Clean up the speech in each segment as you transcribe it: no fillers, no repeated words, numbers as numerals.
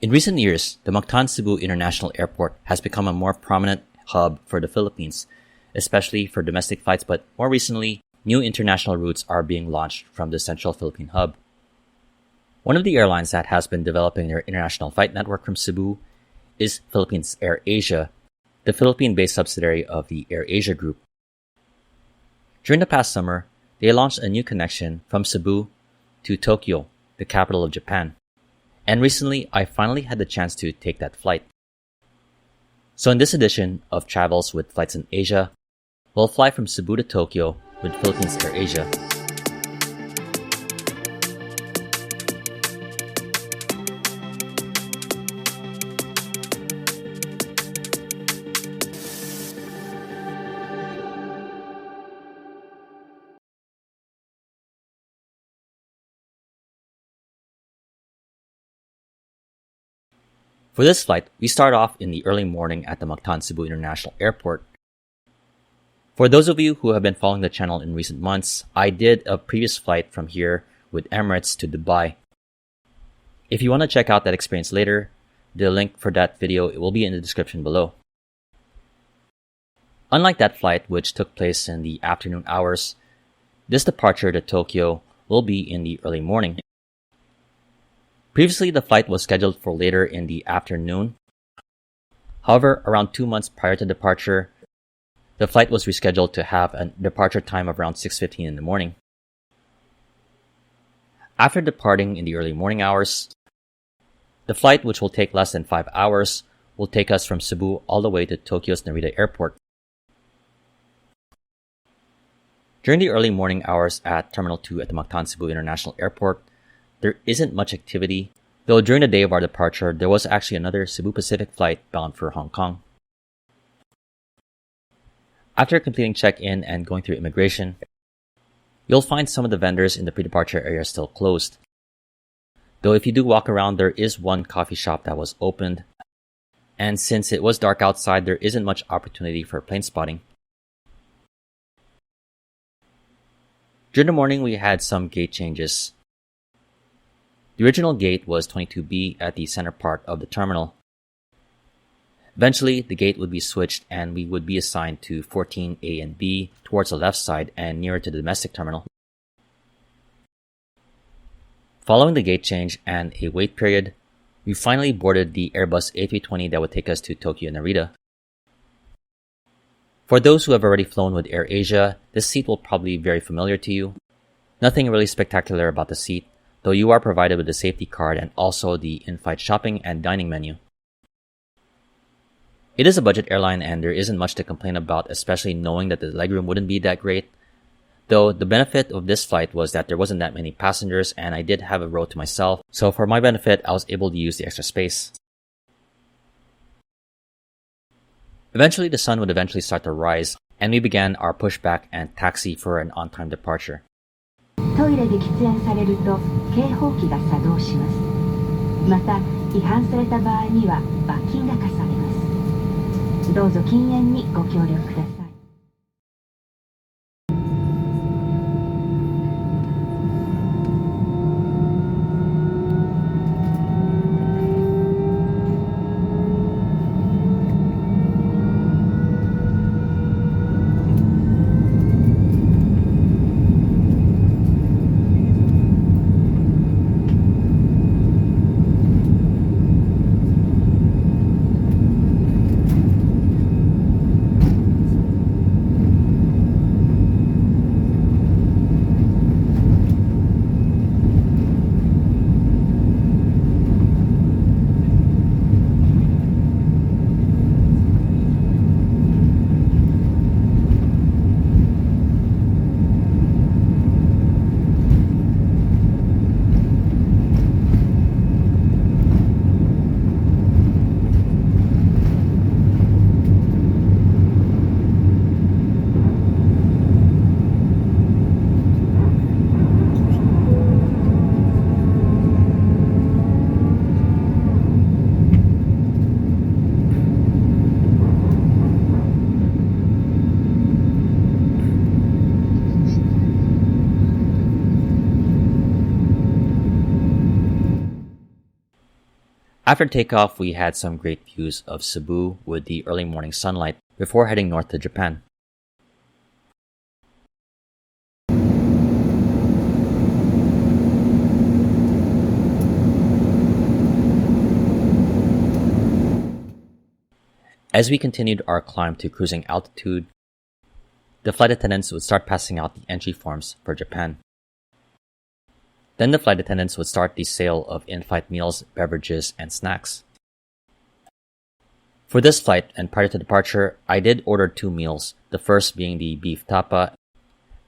In recent years, the Mactan Cebu International Airport has become a more prominent hub for the Philippines, especially for domestic flights, but more recently, new international routes are being launched from the central Philippine hub. One of the airlines that has been developing their international flight network from Cebu is Philippines AirAsia, the Philippine-based subsidiary of the AirAsia Group. During the past summer, they launched a new connection from Cebu to Tokyo, the capital of Japan. And recently, I finally had the chance to take that flight. So in this edition of Travels with Flights in Asia, we'll fly from Cebu to Tokyo with Philippines AirAsia. For this flight, we start off in the early morning at the Mactan Cebu International Airport. For those of you who have been following the channel in recent months, I did a previous flight from here with Emirates to Dubai. If you want to check out that experience later, the link for that video will be in the description below. Unlike that flight, which took place in the afternoon hours, this departure to Tokyo will be in the early morning. Previously, the flight was scheduled for later in the afternoon. However, around 2 months prior to departure, the flight was rescheduled to have a departure time of around 6:15 in the morning. After departing in the early morning hours, the flight, which will take less than 5 hours, will take us from Cebu all the way to Tokyo's Narita Airport. During the early morning hours at Terminal 2 at the Mactan Cebu International Airport, there isn't much activity, though during the day of our departure, there was actually another Cebu Pacific flight bound for Hong Kong. After completing check-in and going through immigration, you'll find some of the vendors in the pre-departure area still closed. Though if you do walk around, there is one coffee shop that was opened, and since it was dark outside, there isn't much opportunity for plane spotting. During the morning, we had some gate changes. The original gate was 22B at the center part of the terminal. Eventually, the gate would be switched and we would be assigned to 14A and B towards the left side and nearer to the domestic terminal. Following the gate change and a wait period, we finally boarded the Airbus A320 that would take us to Tokyo Narita. For those who have already flown with AirAsia, this seat will probably be very familiar to you. Nothing really spectacular about the seat, though you are provided with a safety card and also the in-flight shopping and dining menu. It is a budget airline and there isn't much to complain about, especially knowing that the legroom wouldn't be that great. Though the benefit of this flight was that there wasn't that many passengers and I did have a row to myself, so for my benefit, I was able to use the extra space. Eventually, the sun would eventually start to rise, and we began our pushback and taxi for an on-time departure. トイレで喫煙されると警報器が作動します。また違反された場合には罰金が課されます。どうぞ禁煙にご協力ください。After takeoff, we had some great views of Cebu with the early morning sunlight before heading north to Japan. As we continued our climb to cruising altitude, the flight attendants would start passing out the entry forms for Japan. Then the flight attendants would start the sale of in-flight meals, beverages, and snacks. For this flight, and prior to departure, I did order 2 meals, the first being the beef tapa,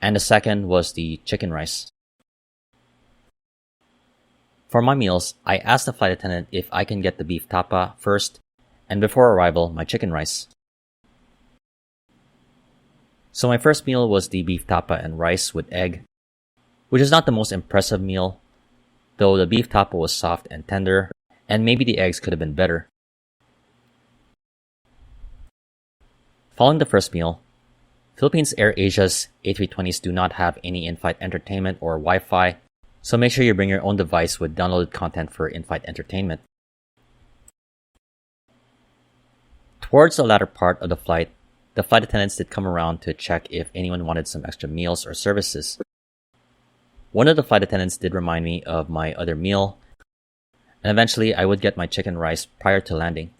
and the second was the chicken rice. For my meals, I asked the flight attendant if I can get the beef tapa first, and before arrival, my chicken rice. So my first meal was the beef tapa and rice with egg, which is not the most impressive meal, though the beef tapa was soft and tender, and maybe the eggs could have been better. Following the first meal, Philippines AirAsia's A320s do not have any in-flight entertainment or Wi-Fi, so make sure you bring your own device with downloaded content for in-flight entertainment. Towards the latter part of the flight attendants did come around to check if anyone wanted some extra meals or services. One of the flight attendants did remind me of my other meal, and eventually I would get my chicken rice prior to landing.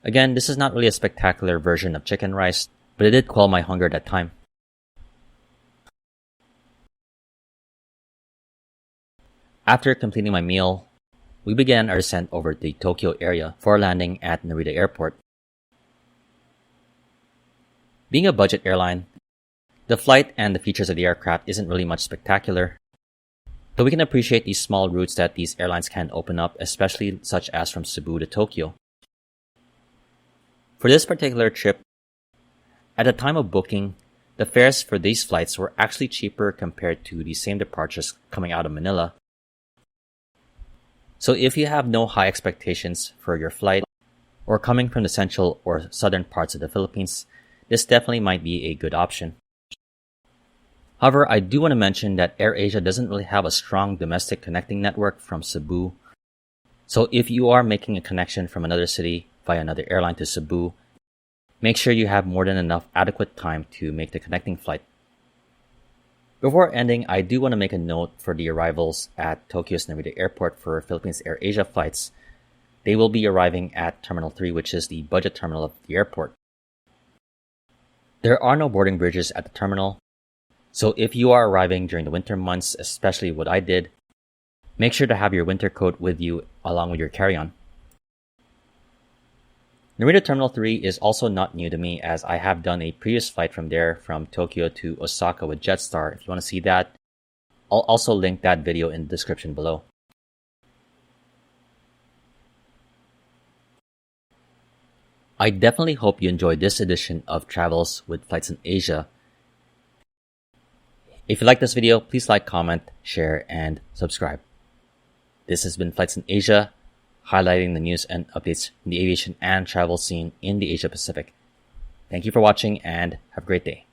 Again, this is not really a spectacular version of chicken rice, but it did quell my hunger at that time. After completing my meal, we began our descent over the Tokyo area for landing at Narita Airport. Being a budget airline, the flight and the features of the aircraft isn't really much spectacular, though we can appreciate these small routes that these airlines can open up, especially such as from Cebu to Tokyo. For this particular trip, at the time of booking, the fares for these flights were actually cheaper compared to the same departures coming out of Manila. So if you have no high expectations for your flight, or coming from the central or southern parts of the Philippines, this definitely might be a good option. However, I do want to mention that AirAsia doesn't really have a strong domestic connecting network from Cebu. So if you are making a connection from another city via another airline to Cebu, make sure you have more than enough adequate time to make the connecting flight. Before ending, I do want to make a note for the arrivals at Tokyo's Narita Airport for Philippines AirAsia flights. They will be arriving at Terminal 3, which is the budget terminal of the airport. There are no boarding bridges at the terminal, so if you are arriving during the winter months, especially what I did, make sure to have your winter coat with you along with your carry-on. Narita Terminal 3 is also not new to me, as I have done a previous flight from there from Tokyo to Osaka with Jetstar. If you want to see that, I'll also link that video in the description below. I definitely hope you enjoyed this edition of Travels with Flights in Asia. If you like this video, please like, comment, share, and subscribe. This has been Flights in Asia, highlighting the news and updates in the aviation and travel scene in the Asia Pacific. Thank you for watching and have a great day.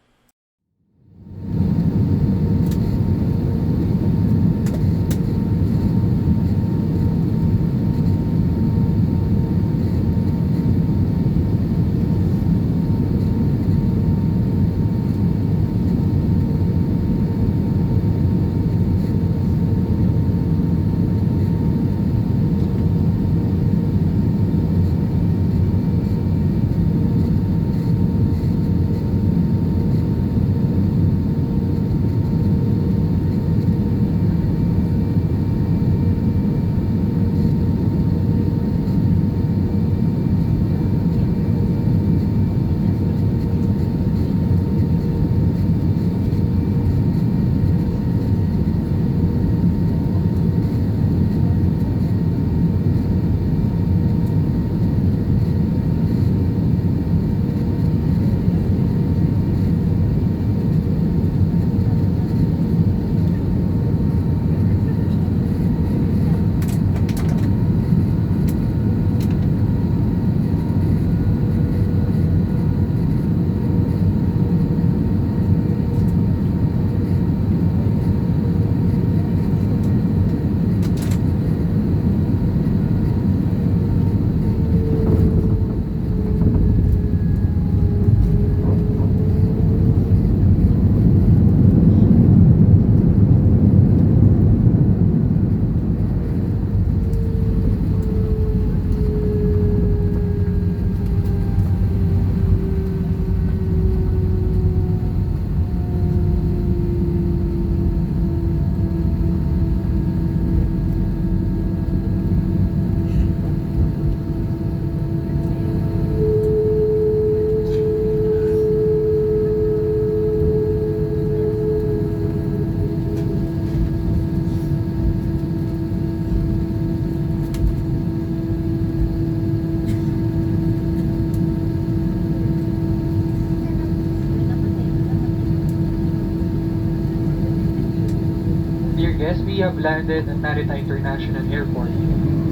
Yes, we have landed at Narita International Airport.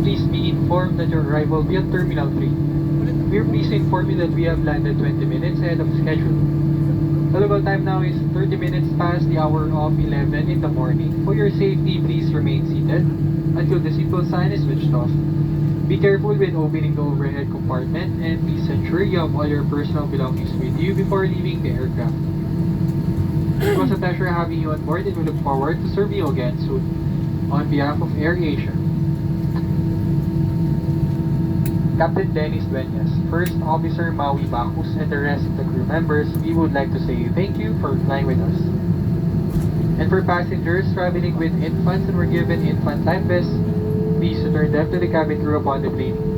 Please be informed that your arrival will be at Terminal 3. We are pleased to inform you that we have landed 20 minutes ahead of schedule. The local time now is 30 minutes past the hour of 11 in the morning. For your safety, please remain seated until the seatbelt sign is switched off. Be careful with opening the overhead compartment and please ensure you have all your personal belongings with you before leaving the aircraft. It was a pleasure having you on board and we look forward to serving you again soon. On behalf of AirAsia, Captain Dennis Dueñas, First Officer Maui Bacus, and the rest of the crew members, we would like to say thank you for flying with us. And for passengers traveling with infants and were given infant life vests, please return them to the cabin crew upon the plane.